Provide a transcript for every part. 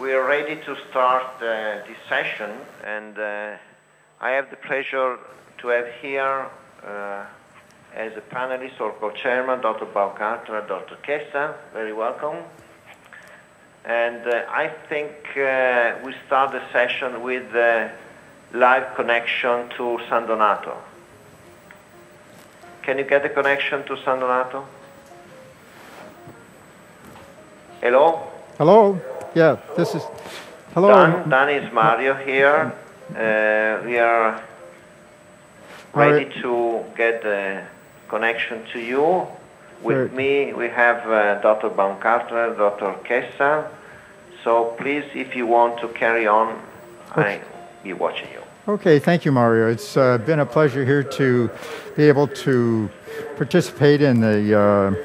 We are ready to start this session, and I have the pleasure to have here as a panelist or co-chairman Dr. Baumgartner and Dr. Kessa. Very welcome. And I think we start the session with live connection to San Donato. Can you get the connection to San Donato? Hello? Hello? Yeah, this is... Hello? Dan is Mario here. We are ready to get the connection to you. With me, we have Dr. Baumgartner, Dr. Kessa. So please, if you want to carry on, I'll be watching you. Okay, thank you, Mario. It's been a pleasure here to be able to participate in the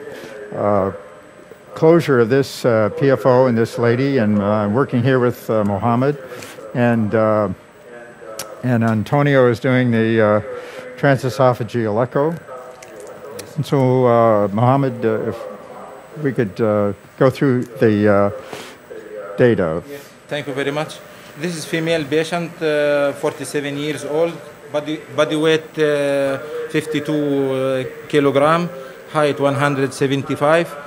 closure of this PFO and this lady, and working here with Mohammed, and Antonio is doing the transesophageal echo. And so, Mohammed, if we could go through the data. Yes, thank you very much. This is female patient, 47 years old, body weight 52 kilogram, height 175.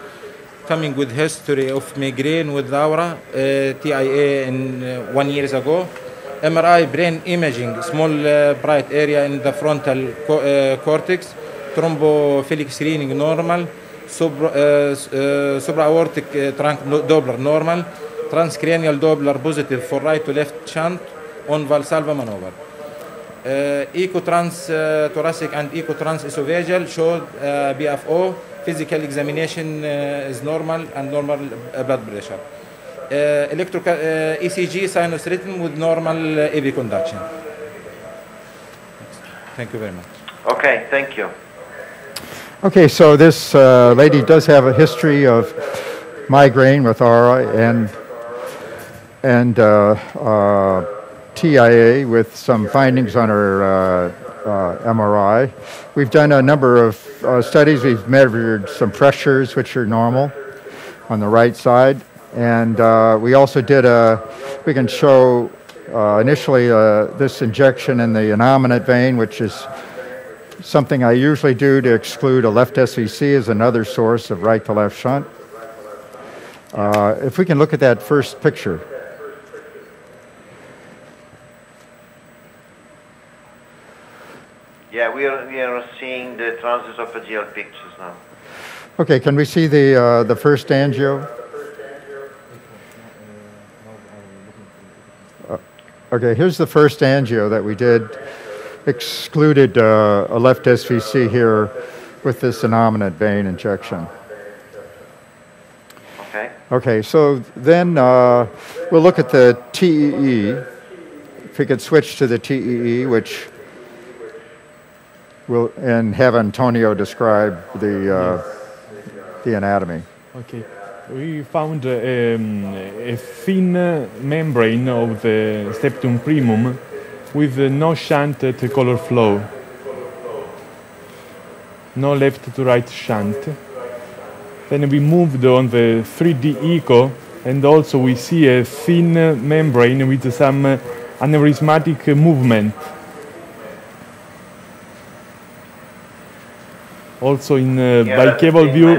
Coming with history of migraine with aura, TIA in 1 year ago. MRI brain imaging, small bright area in the frontal cortex. Thrombophilic screening normal. Supraortic trunk Doppler normal. Transcranial Doppler positive for right to left shunt on Valsalva maneuver. Ecotrans thoracic and ecotrans esophageal showed BFO. Physical examination is normal and normal blood pressure. Electrical ECG sinus rhythm with normal AV conduction. Thank you very much. Okay, thank you. Okay, so this lady does have a history of migraine with aura and TIA with some findings on her MRI. We've done a number of studies. We've measured some pressures, which are normal on the right side. And we also did we can show initially this injection in the innominate vein, which is something I usually do to exclude a left SVC as another source of right to left shunt. If we can look at that first picture. Yeah, we are seeing the transesophageal pictures now. Okay, can we see the first angio? Okay, here's the first angio that we did. Excluded a left SVC here with this innominate vein injection. Okay. Okay, so then we'll look at the TEE. If we could switch to the TEE, which and have Antonio describe the anatomy. Okay, we found a thin membrane of the septum primum with no shunt at color flow, no left to right shunt. Then we moved on the 3D echo, and also we see a thin membrane with some aneurysmatic movement. Also in bicable view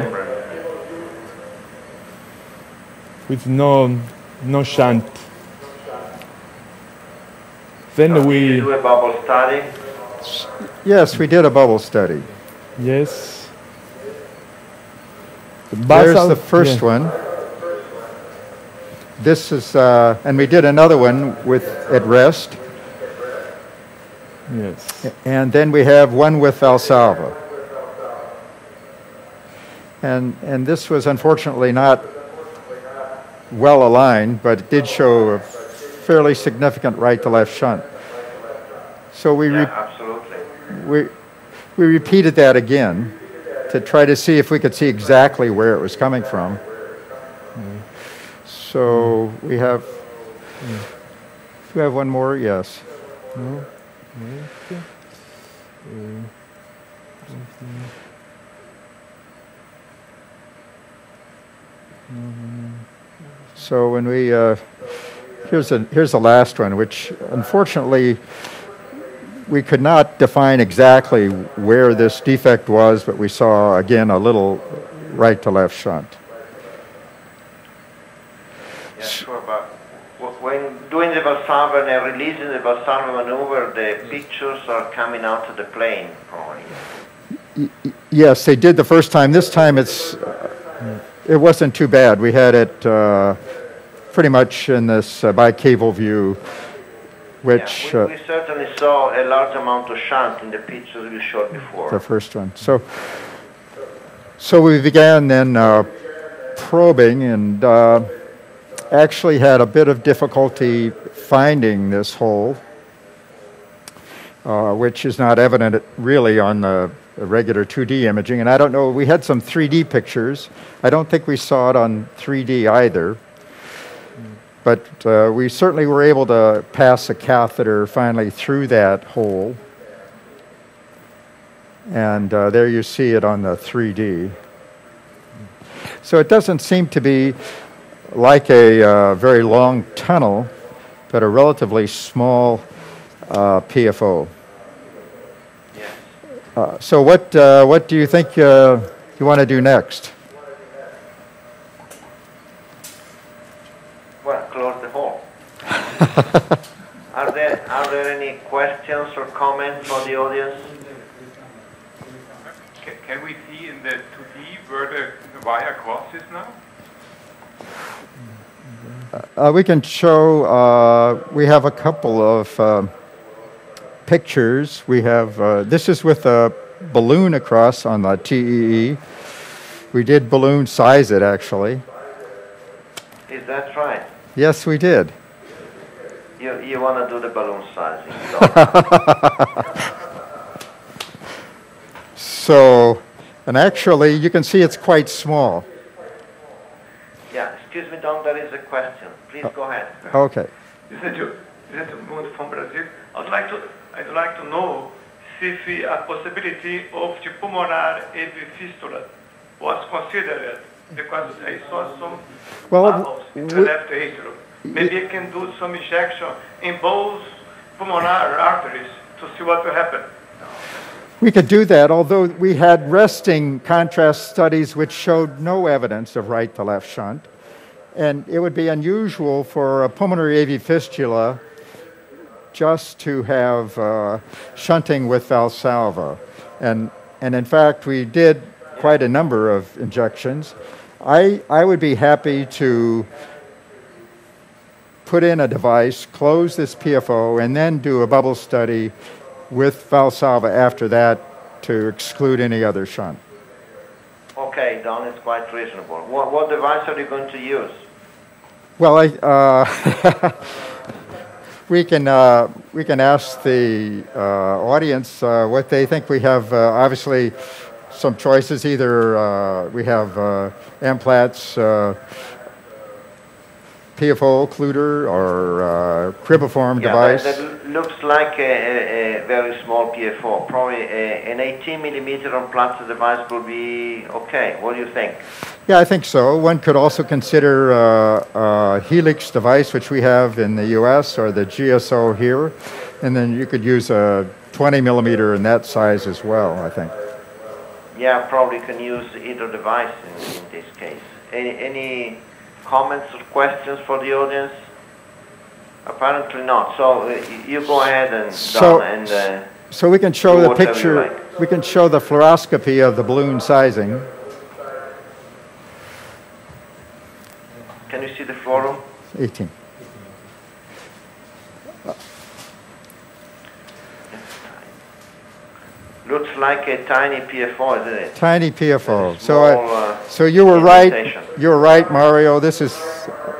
with no shunt. Then so did you do a bubble study? Yes, we did a bubble study. Yes. There's the first one. This is, and we did another one at rest. Yes. And then we have one with Valsalva. And this was unfortunately not well aligned, but it did show a fairly significant right to left shunt. So we repeated that again to try to see if we could see exactly where it was coming from. So we have one more, yes. So when we Here's the last one, which unfortunately we could not define exactly where this defect was, but we saw again a little right to left shunt. Yeah, sure, but when doing the Valsalva and releasing the Valsalva maneuver, the pictures are coming out of the plane, probably. Yes, they did the first time. This time it wasn't too bad. We had it pretty much in this bicaval view, which... Yeah, we certainly saw a large amount of shunt in the pictures you showed before. The first one. So we began then probing and actually had a bit of difficulty finding this hole, which is not evident really on the regular 2D imaging. And I don't know, we had some 3D pictures. I don't think we saw it on 3D either. But we certainly were able to pass a catheter finally through that hole. And there you see it on the 3D. So it doesn't seem to be like a very long tunnel, but a relatively small PFO. So what do you think you want to do next? Well, close the hole. Are there any questions or comments from the audience? Can we see in the 2D where the wire crosses now? We can show, we have a couple of pictures. We have, this is with a balloon across on the TEE. We did balloon size it actually. Is that right? Yes, we did. You want to do the balloon sizing. So, and actually you can see it's quite small. Yeah, excuse me, Don, there is a question. Please go ahead. Okay. This is Mundo from Brazil. I'd like to know if a possibility of the pulmonary AV fistula was considered, because I saw some bubbles in the left atrium. Maybe I can do some injection in both pulmonary arteries to see what will happen. We could do that, although we had resting contrast studies which showed no evidence of right to left shunt. And it would be unusual for a pulmonary AV fistula just to have shunting with Valsalva. And in fact, we did quite a number of injections. I would be happy to put in a device, close this PFO, and then do a bubble study with Valsalva after that to exclude any other shunt. Okay, Don, it's quite reasonable. What device are you going to use? Well, we can ask the audience what they think. We have obviously some choices. Either we have Amplat's PFO occluder or cribiform device. That looks like a very small PFO. Probably an 18 millimeter on Amplat's device will be okay. What do you think? Yeah, I think so. One could also consider a Helix device, which we have in the US, or the GSO here. And then you could use a 20 millimeter in that size as well, I think. Yeah, probably can use either device in this case. Any comments or questions for the audience? Apparently not. So you go ahead and so we can show the picture. Like. We can show the fluoroscopy of the balloon sizing. Can you see the fluoro? 18. Looks like a tiny PFO, isn't it? Tiny PFO. Small, so you were right. You were right, Mario. This is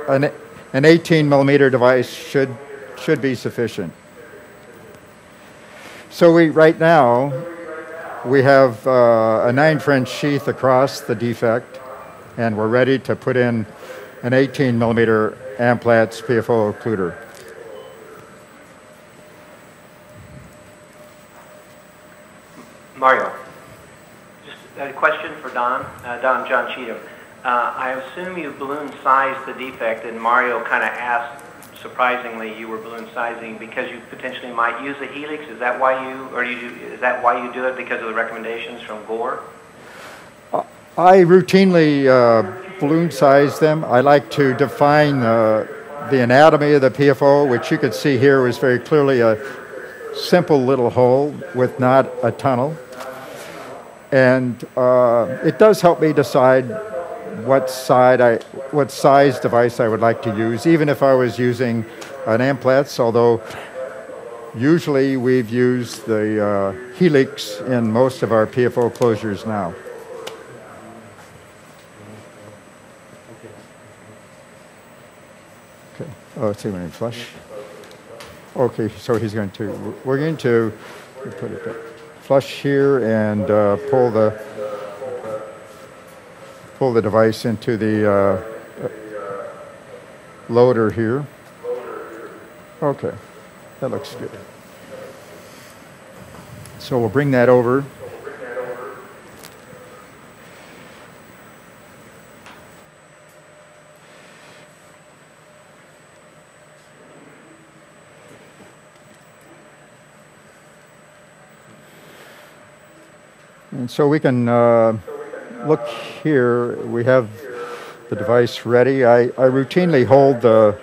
an 18 millimeter device should be sufficient. So right now we have a 9 French sheath across the defect, and we're ready to put in an 18 millimeter Amplat's PFO occluder. Mario, just a question for Don. John Cheatham. I assume you balloon sized the defect, and Mario kind of asked surprisingly, you were balloon sizing because you potentially might use a helix. Is that why is that why you do it, because of the recommendations from Gore? I routinely balloon size them. I like to define the anatomy of the PFO, which you could see here was very clearly a simple little hole with not a tunnel. And it does help me decide what size device I would like to use, even if I was using an Amplatz, although usually we've used the helix in most of our PFO closures now. Okay. Oh, let's see when he flush. Okay, so we're going to put it back. Flush here and pull the device into the loader here. Okay, that looks good. So we'll bring that over. And so we can look here. We have the device ready. I routinely hold the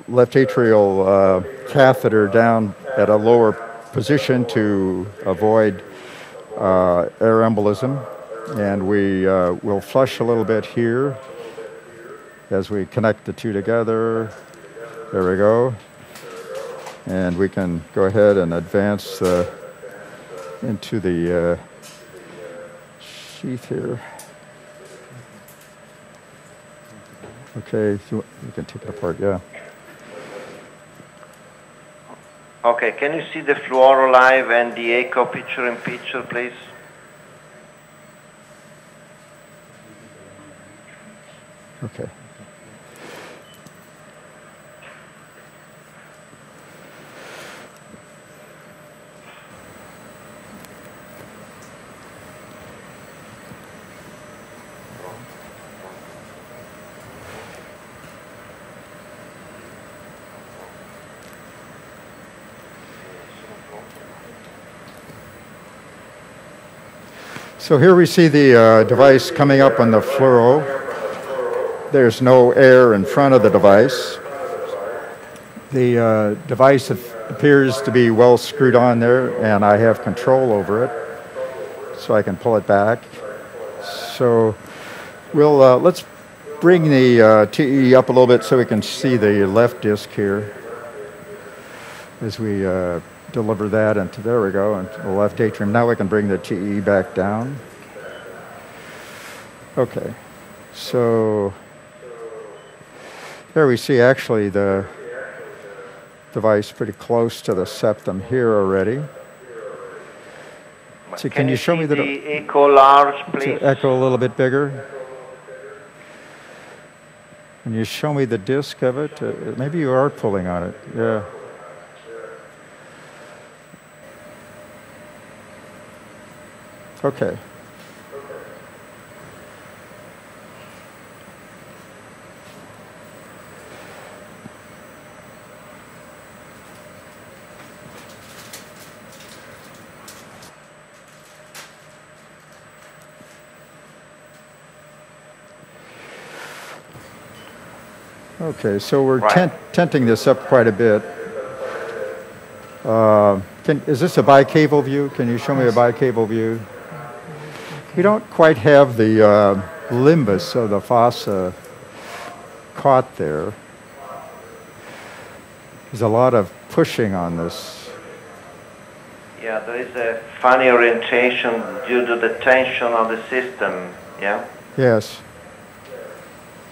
left atrial catheter down at a lower position to avoid air embolism. And we will flush a little bit here as we connect the two together. There we go. And we can go ahead and advance into the sheath here. Okay, so you can take it apart, yeah. Okay, can you see the fluoro live and the echo picture in picture, please? Okay. So here we see the device coming up on the fluoro. There's no air in front of the device. The device appears to be well screwed on there, and I have control over it, so I can pull it back. So let's bring the TE up a little bit so we can see the left disc here as we deliver that into, there we go, into the left atrium. Now we can bring the TE back down. Okay, so there we see actually the device pretty close to the septum here already. So can you show me the echo large, please? Echo a little bit bigger. Can you show me the disc of it? Maybe you are pulling on it. Yeah. Okay. Okay, so we're tenting this up quite a bit. Is this a bicaval view? Can you show me a bicaval view? We don't quite have the limbus of the fossa caught there. There's a lot of pushing on this. Yeah, there is a funny orientation due to the tension of the system, yeah? Yes.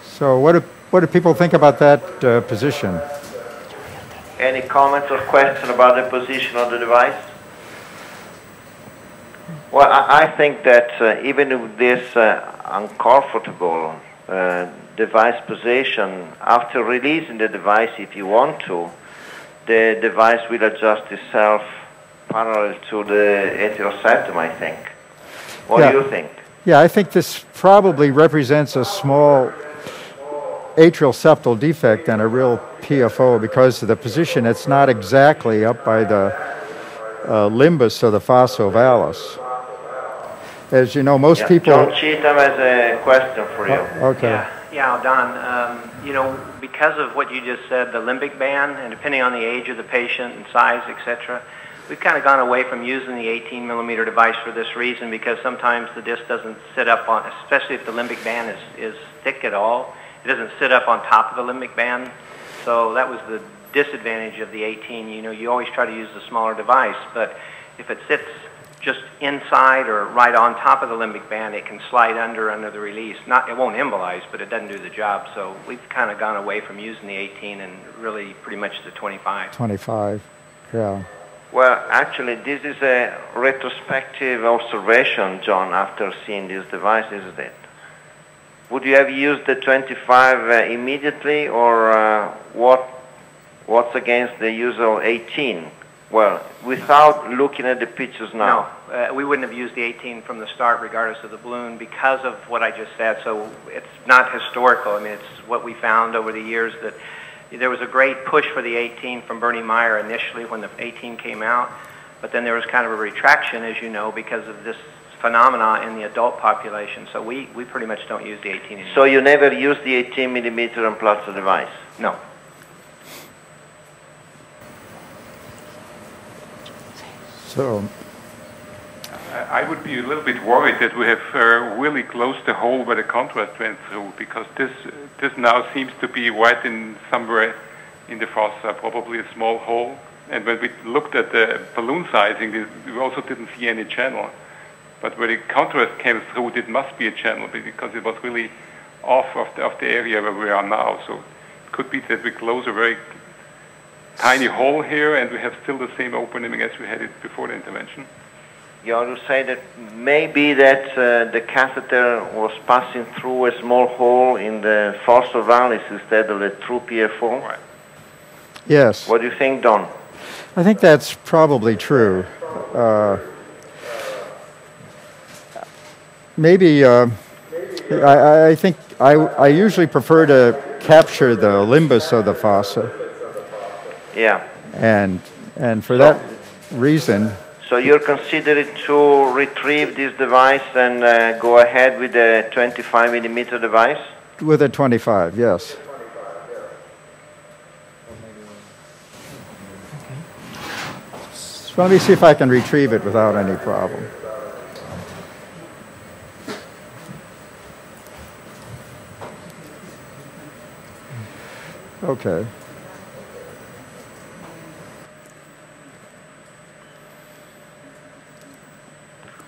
So what do people think about that position? Any comments or question about the position of the device? Well, I think that even with this uncomfortable device position, after releasing the device, if you want to, the device will adjust itself parallel to the atrial septum, I think. What do you think? Yeah, I think this probably represents a small atrial septal defect than a real PFO because of the position. It's not exactly up by the limbus of the fossa ovalis. As you know, most people... John Cheatham has a question for you. Okay. Yeah, Don, you know, because of what you just said, the limbic band, and depending on the age of the patient and size, etc., we've kind of gone away from using the 18 millimeter device for this reason, because sometimes the disc doesn't sit up on, especially if the limbic band is thick at all, it doesn't sit up on top of the limbic band. So that was the disadvantage of the 18. You know, you always try to use the smaller device, but if it sits just inside or right on top of the limbic band, it can slide under the release. It won't embolize, but it doesn't do the job. So we've kind of gone away from using the 18 and really pretty much the 25. 25, yeah. Well, actually, this is a retrospective observation, John, after seeing this device, isn't it? Would you have used the 25 immediately, or what's against the use of 18? Well, without looking at the pictures now. No, we wouldn't have used the 18 from the start regardless of the balloon because of what I just said. So it's not historical. I mean, it's what we found over the years that there was a great push for the 18 from Bernie Meyer initially when the 18 came out, but then there was kind of a retraction, as you know, because of this phenomena in the adult population. So we pretty much don't use the 18 anymore. So you never use the 18 millimeter and plus the device? No. So I would be a little bit worried that we have really closed the hole where the contrast went through, because this now seems to be right in somewhere in the fossa, probably a small hole. And when we looked at the balloon sizing, we also didn't see any channel. But where the contrast came through, it must be a channel because it was really off of the area where we are now. So it could be that we close a very tiny hole here and we have still the same opening as we had it before the intervention. You ought to say that maybe that the catheter was passing through a small hole in the fossa ovalis instead of the true PFO? Right. yes, What do you think, Don? I think that's probably true. Maybe I think I usually prefer to capture the limbus of the fossa. Yeah. And for that reason... So you're considering to retrieve this device and go ahead with the 25 millimeter device? With a 25, yes. So let me see if I can retrieve it without any problem. Okay.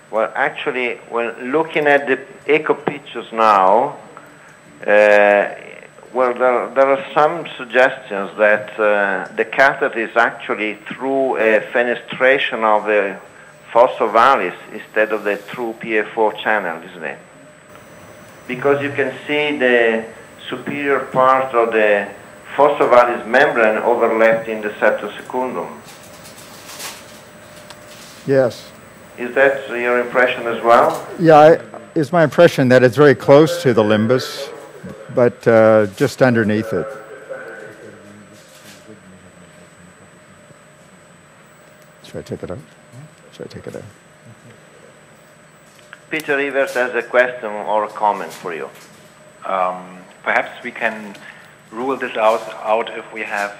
Well, actually, when looking at the echo pictures now, well, there are some suggestions that the catheter is actually through a fenestration of the fossa ovalis instead of the true PFO channel, isn't it? Because you can see the superior part of the fossa ovalis membrane overlapped in the septum secundum. Yes. Is that your impression as well? Yeah, it's my impression that it's very close to the limbus, but just underneath it. Should I take it out? Should I take it out? Peter Rivers has a question or a comment for you. Perhaps we can rule this out if we have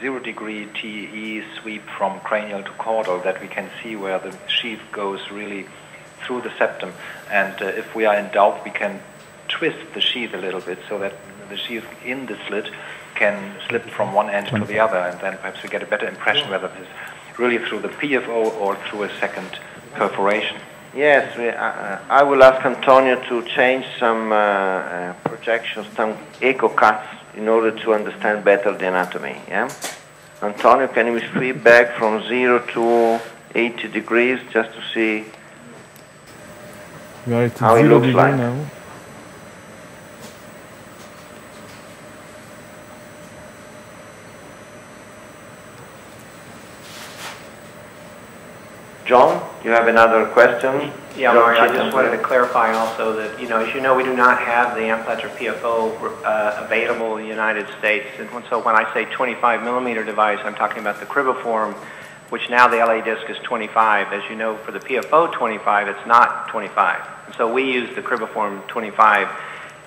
0-degree TE sweep from cranial to caudal, that we can see where the sheath goes really through the septum. And if we are in doubt, we can twist the sheath a little bit so that the sheath in the slit can slip from one end to the other, and then perhaps we get a better impression whether this is really through the PFO or through a second perforation. Yes, I will ask Antonio to change some projections, some echo cuts in order to understand better the anatomy. Yeah, Antonio, can we sweep back from 0 to 80 degrees just to see how it looks like? Now. John, you have another question? Yeah, Mario, I just wanted to clarify also that, as you know, we do not have the Amplatzer PFO available in the United States. And so when I say 25 millimeter device, I'm talking about the cribiform, which now the LA disc is 25. As you know, for the PFO 25, it's not 25. And so we use the cribiform 25.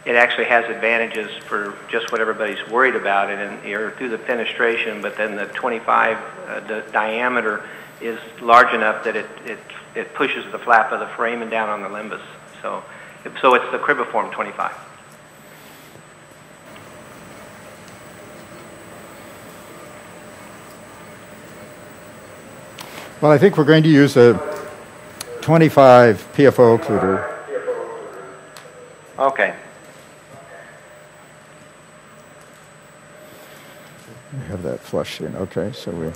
It actually has advantages for just what everybody's worried about it, and through the fenestration, but then the 25 the diameter is large enough that it pushes the flap of the foramen down on the limbus. So it's the cribiform 25. Well, I think we're going to use a 25 PFO occluder. Okay. We have that flush in. Okay, so we...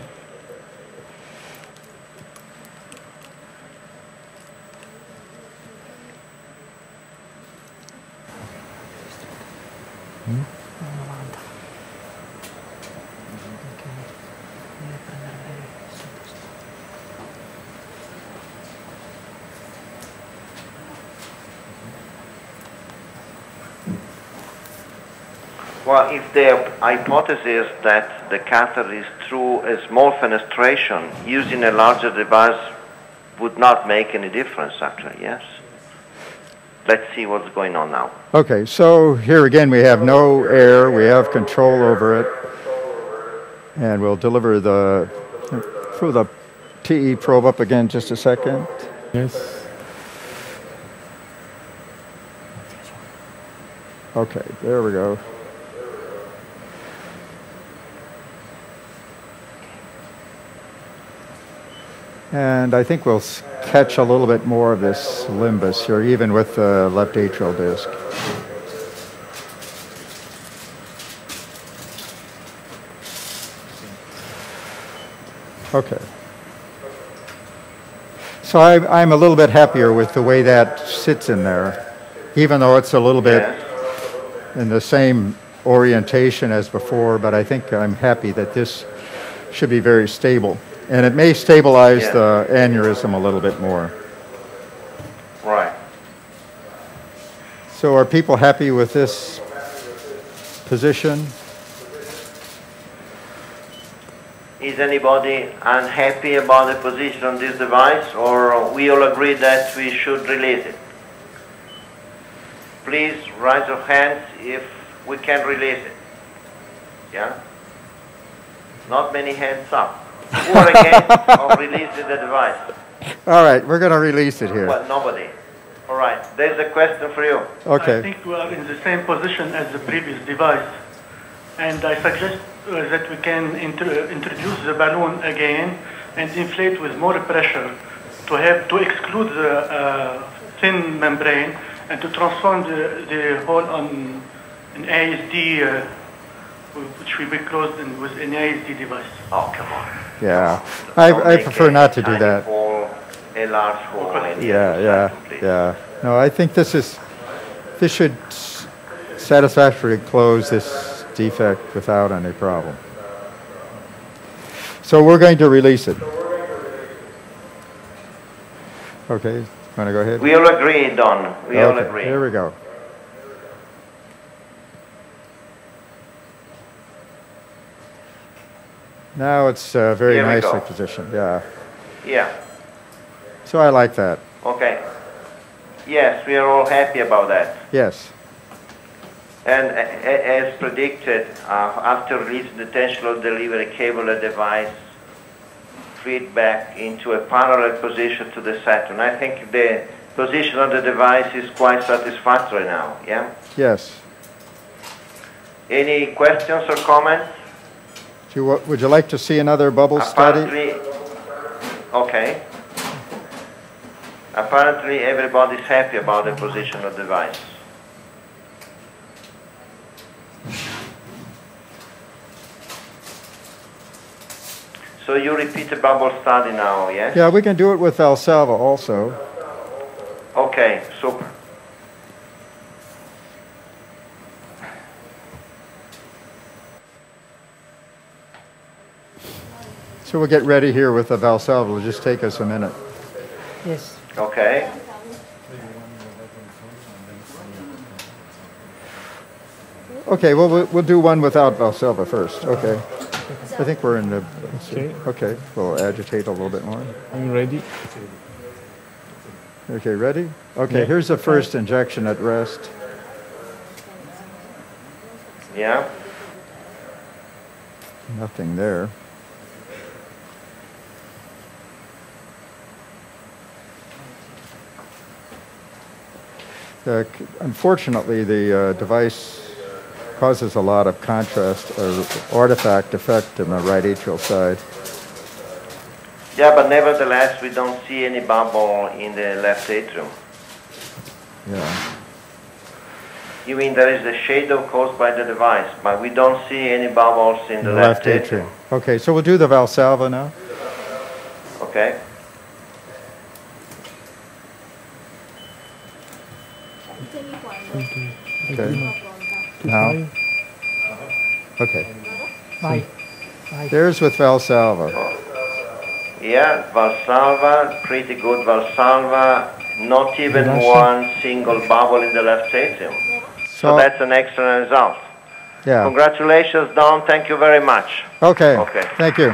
Well, if the hypothesis that the catheter is through a small fenestration, using a larger device would not make any difference, actually, yes? Let's see what's going on now. Okay, so here again we have no air, we have control over it, and we'll deliver through the TE probe up again just a second. Yes. Okay, there we go. And I think we'll catch a little bit more of this limbus here, even with the left atrial disc. Okay. So I'm a little bit happier with the way that sits in there, even though it's a little bit in the same orientation as before, but I think I'm happy that this should be very stable. And it may stabilize the aneurysm a little bit more. Right. So are people happy with this position? Is anybody unhappy about the position on this device, or we all agree that we should release it? Please raise your hands if we can release it. Yeah? Not many hands up. Who are against of releasing the device? All right, we're going to release it here. Well, nobody. All right, there's a question for you. Okay. I think we are in the same position as the previous device, and I suggest that we can introduce the balloon again and inflate with more pressure to exclude the thin membrane and to transform the hole on an ASD, which will be closed with an ASD device. Oh, come on. Yeah, I prefer not to do that. Hole, a large hole. Yeah. No, I think this should satisfactorily close this defect without any problem. So we're going to release it. Okay, want to go ahead? We all agree, Don. We all agree. Here we go. Now it's very nicely positioned, yeah. Yeah. So I like that. Okay. Yes, we are all happy about that. Yes. And as predicted, after releasing the tensional delivery cable, the device feed back into a parallel position to the Saturn. I think the position of the device is quite satisfactory now, yeah? Yes. Any questions or comments? Would you like to see another bubble study? Okay. Apparently everybody's happy about the position of the device. So you repeat the bubble study now, yes? Yeah, we can do it with Valsalva also. Okay, super. So we'll get ready here with the Valsalva. It'll just take us a minute. Yes. Okay. Okay, well, we'll do one without Valsalva first. Okay. I think we're in the... Okay, we'll agitate a little bit more. I'm ready. Okay, ready? Okay, Yeah. here's the first injection at rest. Yeah. Nothing there. Unfortunately, the device causes a lot of contrast or artifact effect in the right atrial side. Yeah, but nevertheless, we don't see any bubble in the left atrium. Yeah. You mean there is a shadow caused by the device, but we don't see any bubbles in the left atrium. Okay, so we'll do the Valsalva now. Okay. Okay. Now. Okay. Bye. There's with Valsalva. Yeah, Valsalva, pretty good Valsalva, not even one single bubble in the left atrium. So that's an excellent result. Yeah. Congratulations, Don. Thank you very much. Okay. Okay. Thank you.